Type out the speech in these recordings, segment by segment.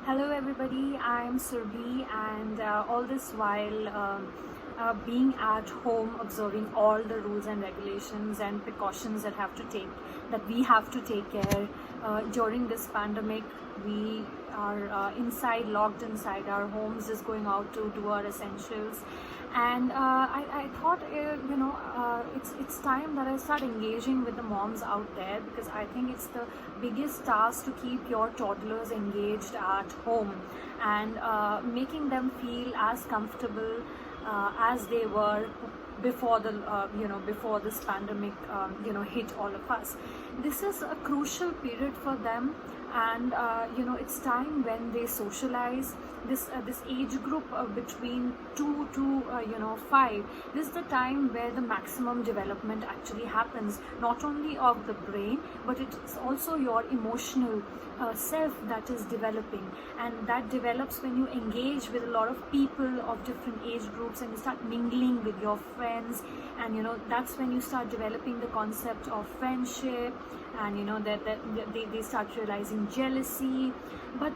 Hello, everybody. I'm Surbhi, and all this while being at home, observing all the rules and regulations and precautions that we have to take care during this pandemic. We are locked inside our homes, just going out to do our essentials. And I thought, it's time that I start engaging with the moms out there, because I think it's the biggest task to keep your toddlers engaged at home and making them feel as comfortable as they were before before this pandemic hit all of us. This is a crucial period for them, and it's time when they socialize. This age group between 2 to 5, this is the time where the maximum development actually happens, not only of the brain, but it's also your emotional self that is developing, and that develops when you engage with a lot of people of different age groups and you start mingling with your friends. And that's when you start developing the concept of friendship, and that they start realizing jealousy. But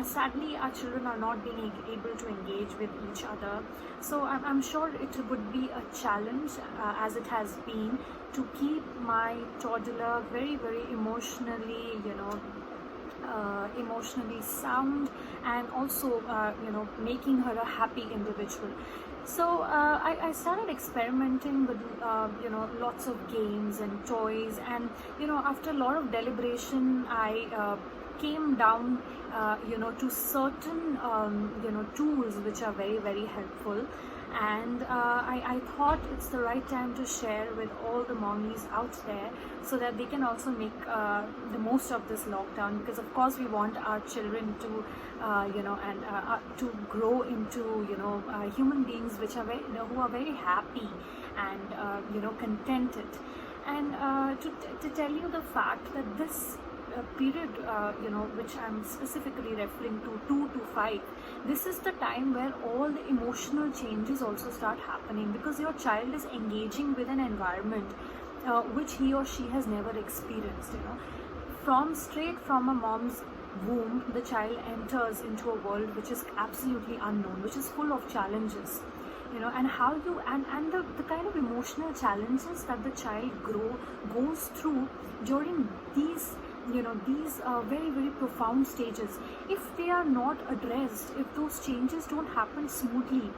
sadly, our children are not being able to engage with each other. So I'm sure it would be a challenge, as it has been, to keep my toddler very, very emotionally emotionally sound, and also making her a happy individual. So I started experimenting with lots of games and toys, and after a lot of deliberation, I came down to certain tools which are very, very helpful. And I thought it's the right time to share with all the mommies out there, so that they can also make the most of this lockdown, because of course we want our children to to grow into human beings which are who are very happy and contented. And to tell you the fact that this period which I'm specifically referring to, 2 to 5, this is the time where all the emotional changes also start happening, because your child is engaging with an environment which he or she has never experienced. Straight from a mom's womb, the child enters into a world which is absolutely unknown, which is full of challenges. And how you and the kind of emotional challenges that the child goes through during these very, very profound stages, if they are not addressed, if those changes don't happen smoothly,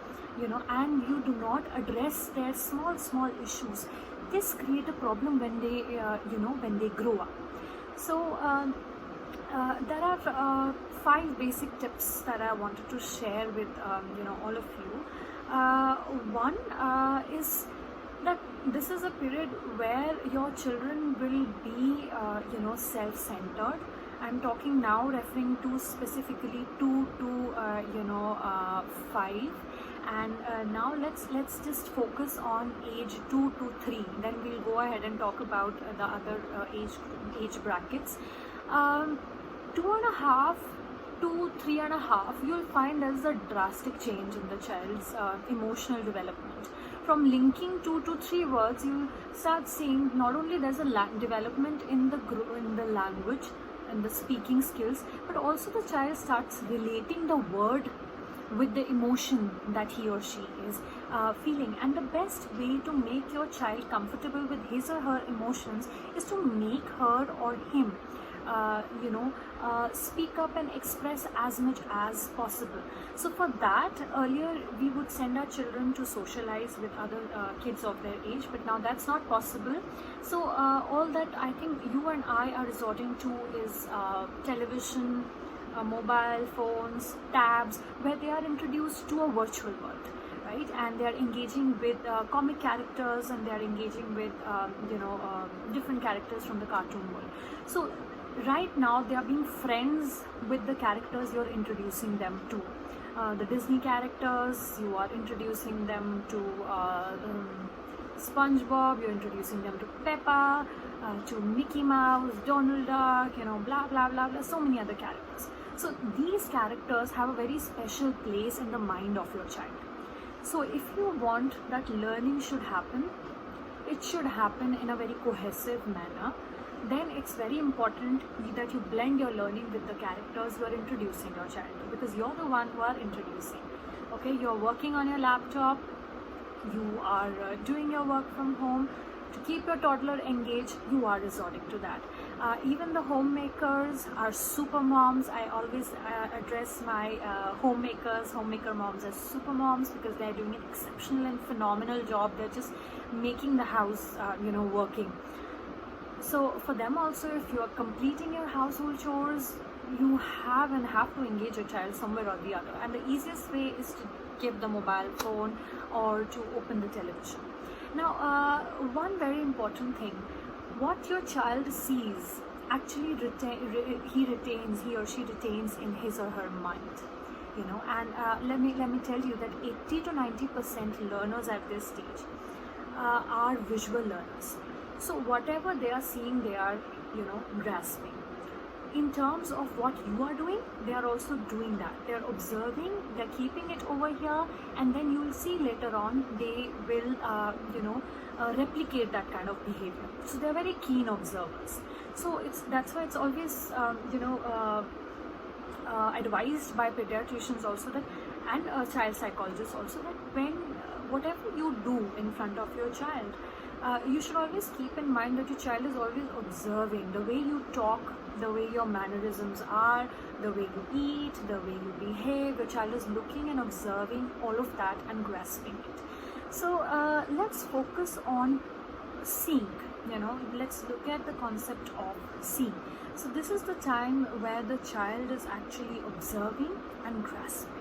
and you do not address their small issues, this create a problem when they when they grow up. So there are 5 basic tips that I wanted to share with all of you. One is that this is a period where your children will be self-centered. I'm talking now referring to specifically 2 to 5. And now let's just focus on age 2 to 3, then we'll go ahead and talk about the other age brackets. 2.5 to 3.5, you'll find there's a drastic change in the child's emotional development. From linking 2 to 3 words, you start seeing not only there's a development in the language and the speaking skills, but also the child starts relating the word with the emotion that he or she is feeling. And the best way to make your child comfortable with his or her emotions is to make her or him speak up and express as much as possible. So for that, earlier we would send our children to socialize with other kids of their age, but now that's not possible. So all that I think you and I are resorting to is television, mobile phones, tabs, where they are introduced to a virtual world, right? And they are engaging with comic characters, and they are engaging with different characters from the cartoon world. So right now they are being friends with the characters you're introducing them to. The Disney characters, you are introducing them to SpongeBob, you're introducing them to Peppa, to Mickey Mouse, Donald Duck, blah blah blah blah, so many other characters. So these characters have a very special place in the mind of your child. So if you want that learning should happen, it should happen in a very cohesive manner. then it's very important that you blend your learning with the characters you are introducing your child to, because you're the one who are introducing. Okay, you're working on your laptop, you are doing your work from home. To keep your toddler engaged, you are resorting to that. Even the homemakers are super moms. I always address my homemaker moms as super moms, because they're doing an exceptional and phenomenal job. They're just making the house working. So for them also, if you are completing your household chores, you have to engage your child somewhere or the other, and the easiest way is to give the mobile phone or to open the television. Now, one very important thing, what your child sees actually he or she retains in his or her mind. And let me tell you that 80 to 90% learners at this stage are visual learners. So whatever they are seeing, they are grasping. In terms of what you are doing, they are also doing that. They are observing, they're keeping it over here, and then you will see later on they will replicate that kind of behavior. So they're very keen observers. So that's why it's always advised by pediatricians also, that and child psychologists also, that when whatever you do in front of your child, you should always keep in mind that your child is always observing the way you talk, the way your mannerisms are, the way you eat, the way you behave. Your child is looking and observing all of that and grasping it. So let's focus on seeing. Let's look at the concept of seeing. So this is the time where the child is actually observing and grasping.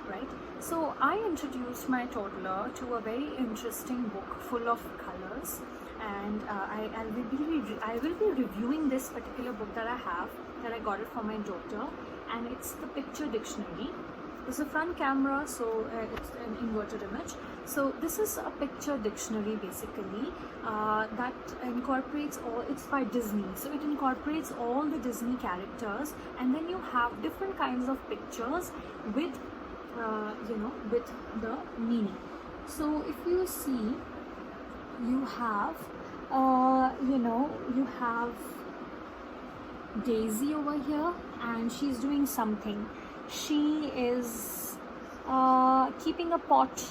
Right? So I introduced my toddler to a very interesting book full of colors, and I will be reviewing this particular book that I got it for my daughter, and it's the Picture Dictionary. It's a front camera, so it's an inverted image. So this is a picture dictionary basically that incorporates it's by Disney. So it incorporates all the Disney characters, and then you have different kinds of pictures with with the meaning. So if you see, you have you have Daisy over here, and she's doing something. She is keeping a pot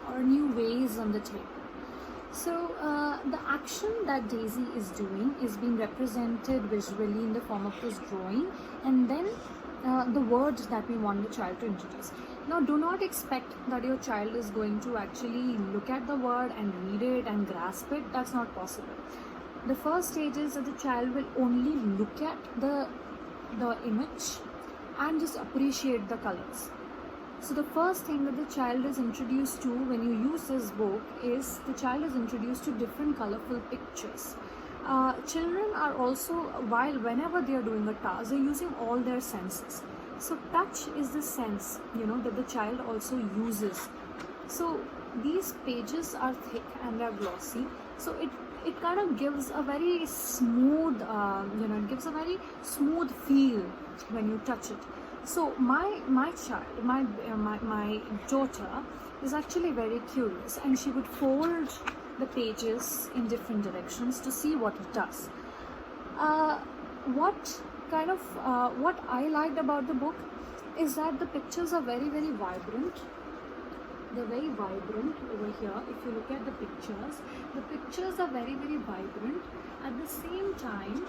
or new vase on the table. So the action that Daisy is doing is being represented visually in the form of this drawing, and then the words that we want the child to introduce. Now, do not expect that your child is going to actually look at the word and read it and grasp it. That's not possible. The first stage is that the child will only look at the image and just appreciate the colors. So the first thing that the child is introduced to when you use this book is the child is introduced to different colorful pictures. Children are also, whenever they are doing a task, they're using all their senses. So touch is the sense, that the child also uses. So these pages are thick and they're glossy. So it kind of gives a very smooth, it gives a very smooth feel when you touch it. So my child, my daughter is actually very curious, and she would fold the pages in different directions to see what it does. What I liked about the book is that the pictures are very, very vibrant. They're very vibrant over here. If you look at the pictures are very, very vibrant. At the same time,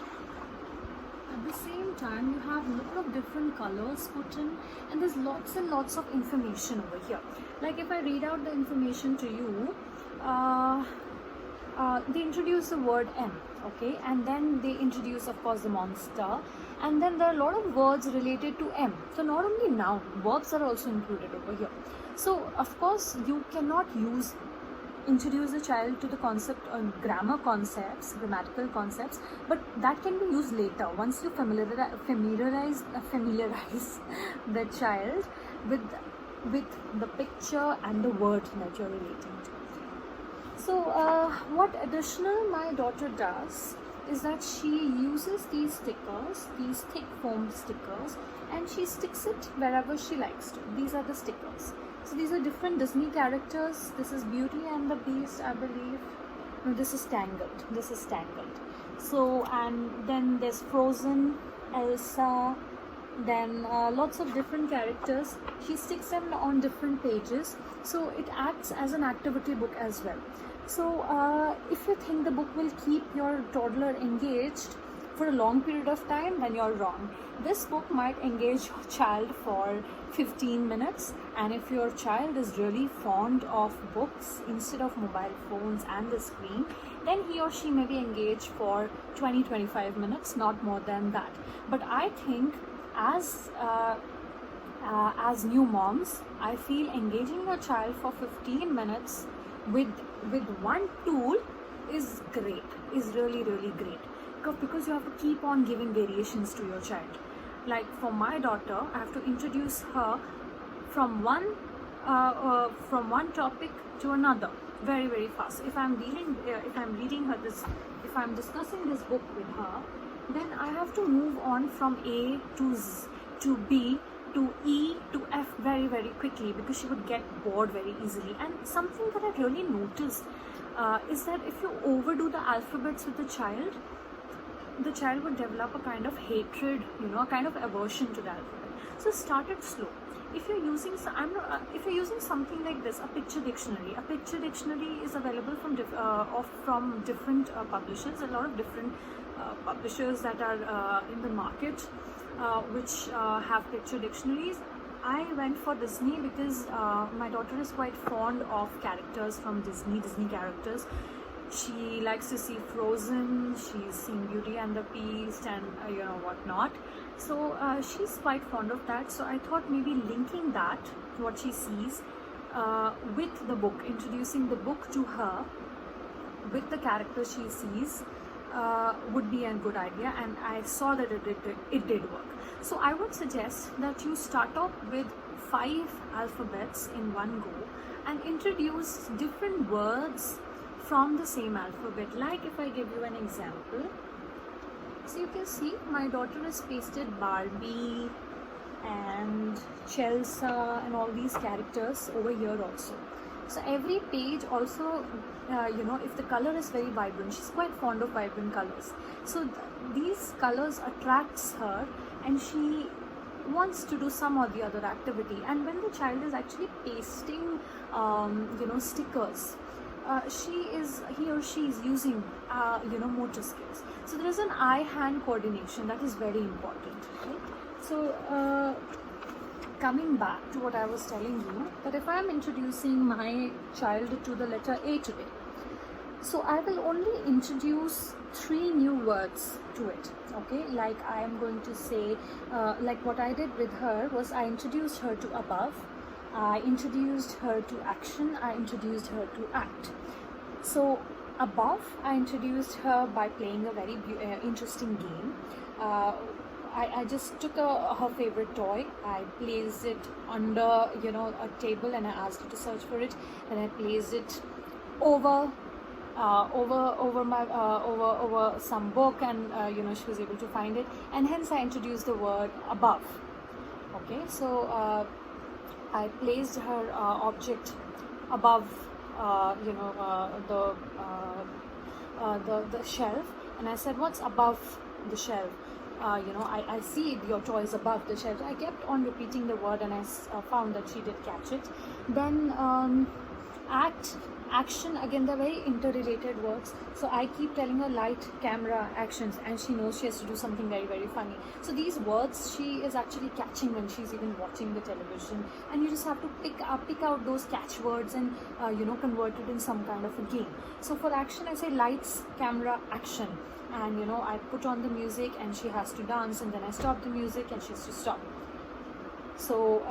you have a lot of different colors put in, and there's lots and lots of information over here. Like if I read out the information to you, they introduce the word M, okay, and then they introduce, of course, the monster, and then there are a lot of words related to M. So not only noun, verbs are also included over here. So of course you cannot introduce the child to the concept of grammatical concepts, but that can be used later once you familiarize the child with the picture and the word that you're relating to. So what additional my daughter does is that she uses these stickers, these thick foam stickers, and she sticks it wherever she likes to. These are the stickers. So these are different Disney characters. This is Beauty and the Beast, I believe. No, this is Tangled. So, and then there's Frozen, Elsa, then lots of different characters. She sticks them on different pages, so it acts as an activity book as well. So if you think the book will keep your toddler engaged for a long period of time, then you're wrong. This book might engage your child for 15 minutes, and if your child is really fond of books instead of mobile phones and the screen, then he or she may be engaged for 20-25 minutes, not more than that. But I think as new moms, I feel engaging your child for 15 minutes with one tool is great, is really great, because you have to keep on giving variations to your child. Like for my daughter, I have to introduce her from one topic to another very fast. If I'm reading her this, if I'm discussing this book with her, then I have to move on from A to Z to B to E to F very quickly, because she would get bored very easily. And something that I really noticed is that if you overdo the alphabets with the child would develop a kind of hatred, a kind of aversion to the alphabet. So start it slow. If you're using something like this, a picture dictionary is available from different publishers. A lot of different publishers that are in the market which have picture dictionaries. I went for Disney because my daughter is quite fond of characters from Disney characters. She likes to see Frozen, she's seen Beauty and the Beast, and whatnot. So she's quite fond of that. So I thought maybe linking that, what she sees, with the book, introducing the book to her with the character she sees, would be a good idea. And I saw that it did work. So I would suggest that you start off with 5 alphabets in one go and introduce different words from the same alphabet. Like if I give you an example, so you can see my daughter has pasted Barbie and Chelsea and all these characters over here also. So every page also, if the color is very vibrant, she's quite fond of vibrant colors. So these colors attracts her, and she wants to do some or the other activity. And when the child is actually pasting, stickers, he or she is using motor skills. So there is an eye-hand coordination that is very important, right? So coming back to what I was telling you, that if I am introducing my child to the letter A today, so I will only introduce 3 new words to it, okay? Like I am going to say, like what I did with her was I introduced her to above, I introduced her to action, I introduced her to act. So above, I introduced her by playing a very interesting game. I just took her favorite toy, I placed it under a table, and I asked her to search for it, and I placed it over some book, and she was able to find it, and hence I introduced the word above. Okay, so I placed her object above the shelf, and I said, what's above the shelf? I see your toys above the shelf. I kept on repeating the word, and I found that she did catch it. Then action, again, they're very interrelated words. So I keep telling her light, camera, actions, and she knows she has to do something very funny. So these words she is actually catching when she's even watching the television, and you just have to pick out those catch words and convert it in some kind of a game. So for action, I say lights, camera, action, and I put on the music and she has to dance, and then I stop the music and she has to stop. So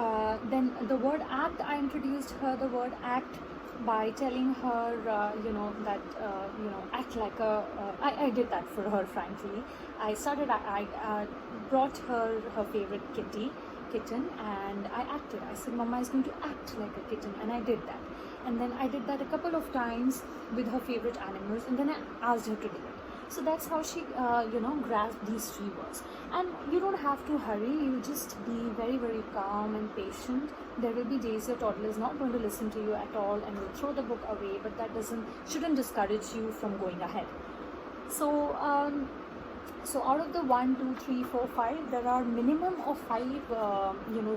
then the word act, I introduced her the word act by telling her act like a I did that for her, frankly. I brought her favorite kitten, and I acted. I said, Mama is going to act like a kitten, and I did that. And then I did that a couple of times with her favorite animals, and then I asked her to do it. So that's how she grasped these 3 words. And you don't have to hurry, you just be very calm and patient. There will be days your toddler is not going to listen to you at all and will throw the book away, but that shouldn't discourage you from going ahead. So so out of the 1, 2, 3, 4, 5, there are minimum of 5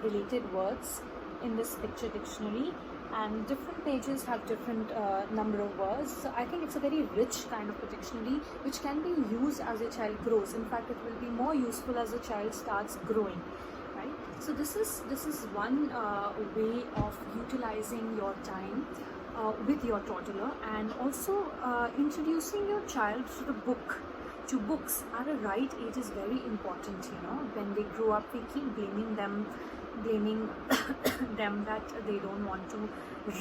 related words in this picture dictionary, and different pages have different number of words. So I think it's a very rich kind of a dictionary which can be used as a child grows. In fact, it will be more useful as a child starts growing, right? So this is one way of utilizing your time with your toddler, and also introducing your child to books at a right age is very important. When they grow up, we keep blaming them that they don't want to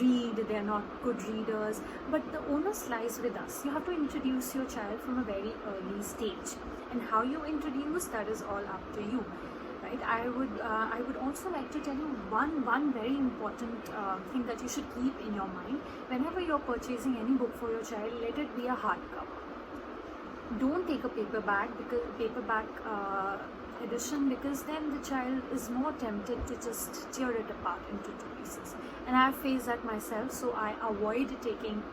read, they're not good readers, but the onus lies with us. You have to introduce your child from a very early stage, and how you introduce, that is all up to you, right? I would also like to tell you one very important thing that you should keep in your mind. Whenever you're purchasing any book for your child, let it be a hardcover. Don't take a paperback edition, because then the child is more tempted to just tear it apart into 2 pieces, and I've faced that myself. So I avoid taking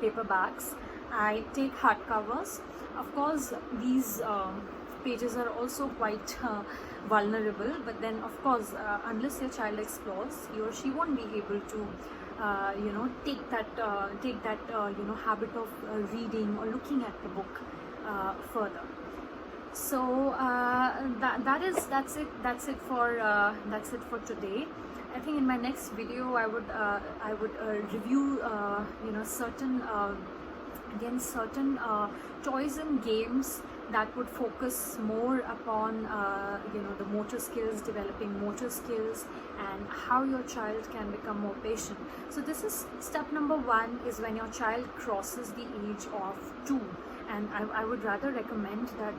paperbacks. I take hardcovers. Of course, these pages are also quite vulnerable, but then of course, unless your child explores, he or she won't be able to take that habit of reading or looking at the book further. So that's it for today. I think in my next video I would review certain toys and games that would focus more upon the motor skills, developing motor skills, and how your child can become more patient. So this is step number 1, is when your child crosses the age of 2, and I would rather recommend that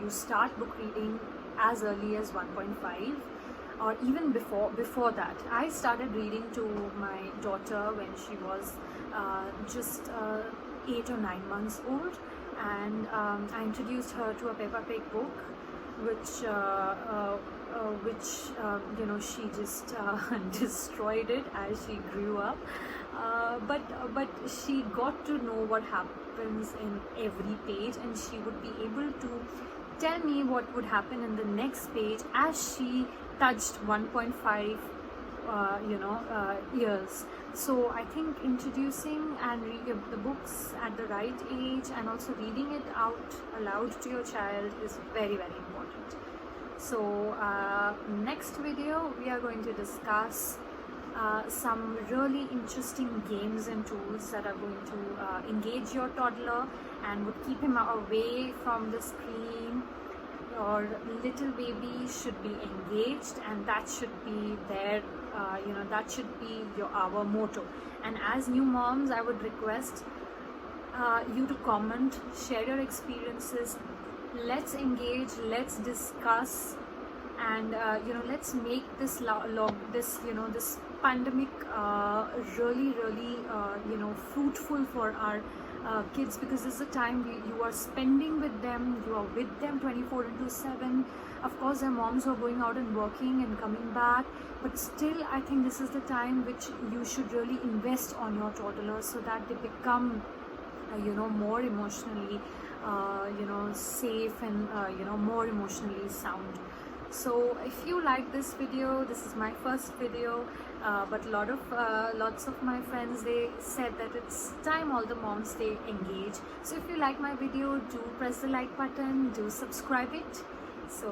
you start book reading as early as 1.5, or even before that. I started reading to my daughter when she was just 8 or 9 months old, and I introduced her to a Peppa Pig book, which she just destroyed it as she grew up. But she got to know what happens in every page, and she would be able to tell me what would happen in the next page as she touched 1.5 years. So I think introducing and reading the books at the right age, and also reading it out aloud to your child, is very, very important. So next video we are going to discuss some really interesting games and tools that are going to engage your toddler and would keep him away from the screen. Your little baby should be engaged, and that should be their that should be our motto. And as new moms, I would request you to comment, share your experiences. Let's engage, let's discuss, and let's make this this pandemic really fruitful for our kids, because this is a time you are spending with them, you are with them 24/7. Of course, their moms are going out and working and coming back, but still I think this is the time which you should really invest on your toddlers, so that they become more emotionally safe, and more emotionally sound. So if you like this video, this is my first video, but lots of my friends, they said that it's time all the moms stay engaged. So if you like my video, do press the like button, do subscribe it. So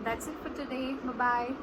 that's it for today. Bye bye.